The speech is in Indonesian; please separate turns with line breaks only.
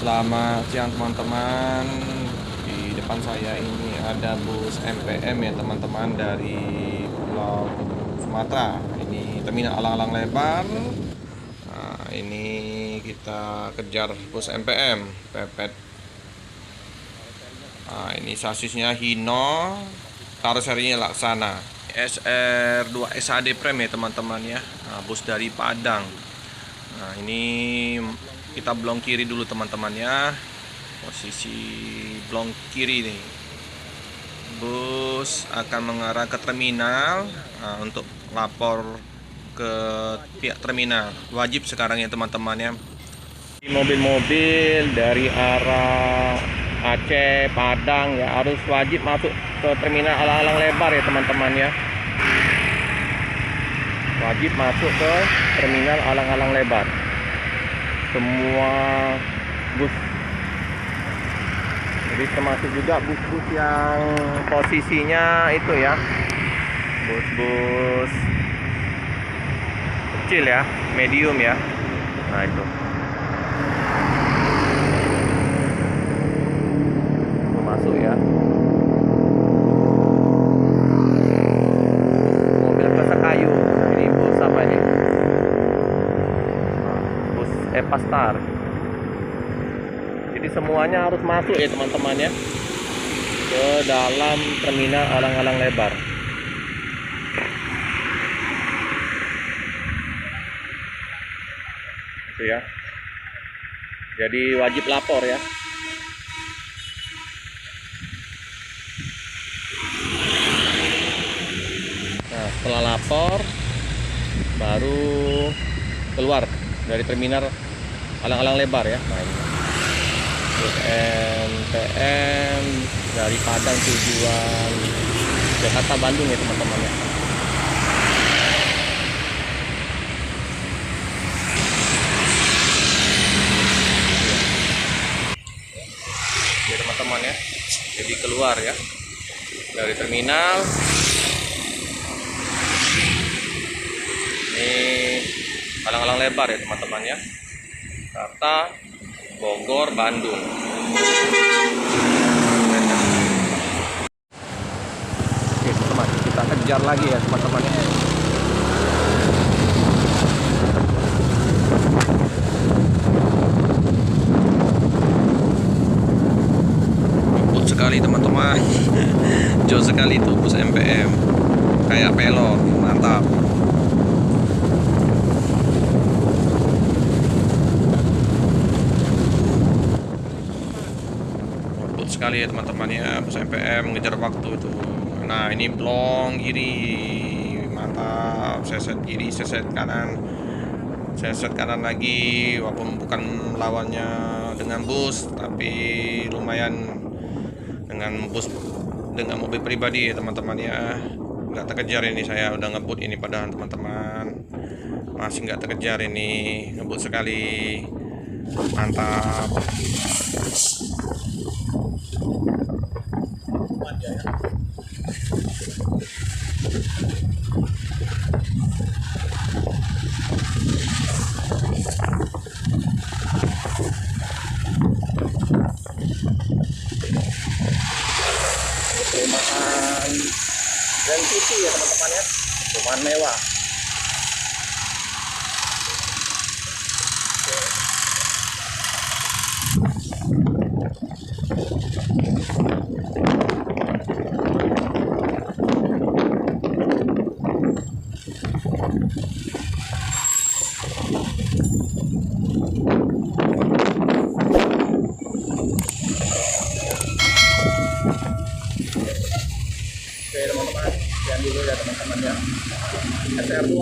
Selamat siang teman-teman. Di depan saya ini ada bus MPM ya teman-teman, dari Pulau Sumatera. Ini terminal alang-alang lebar. Nah, ini kita kejar bus MPM pepet. Nah, ini sasisnya Hino, karoserinya Laksana. SR2 SAD Prem ya teman-teman ya. Nah, bus dari Padang. Nah, ini kita blong kiri dulu teman-teman ya. Posisi blong kiri nih. Bus akan mengarah ke terminal. Nah, untuk lapor ke pihak terminal wajib sekarang ya teman-teman ya. Mobil-mobil dari arah Aceh, Padang ya harus wajib masuk ke terminal alang-alang lebar ya teman-teman ya. Wajib masuk ke terminal alang-alang lebar. Semua bus, jadi termasuk juga bus-bus yang posisinya itu ya, bus-bus kecil ya, medium ya. Nah itu masuk ya. Mobil Kereta Kayu. Ini bus apa ini? Bus Epastar. Jadi semuanya harus masuk ya teman-teman ya, ke dalam terminal alang-alang lebar. Itu ya. Jadi wajib lapor ya. Nah, setelah lapor baru keluar dari terminal alang-alang lebar ya. Nah, ini bus MPM dari Padang tujuan Jakarta Bandung ya teman-teman ya. Ya teman-teman ya. Jadi keluar ya dari terminal. Ini alang-alang lebar ya teman-teman ya. Jakarta, Bogor, Bandung. Oke teman-teman, kita kejar lagi ya teman-teman ya. Ngebut sekali teman-teman. Jauh sekali itu bus MPM. Kayak pelor, mantap. Sekali ya teman-teman ya, bus MPM mengejar waktu itu. Nah ini blong kiri, mantap. Seset kiri, seset kanan, seset kanan lagi. Walaupun bukan lawannya dengan bus, tapi lumayan dengan bus, dengan mobil pribadi ya teman-teman ya. Nggak terkejar ini, saya udah ngebut ini padahal teman-teman, masih nggak terkejar ini, ngebut sekali, mantap. Perumahan Grand City ya teman-teman ya, perumahan mewah. Oke teman-teman, sekian dulu ya teman-teman ya. SR2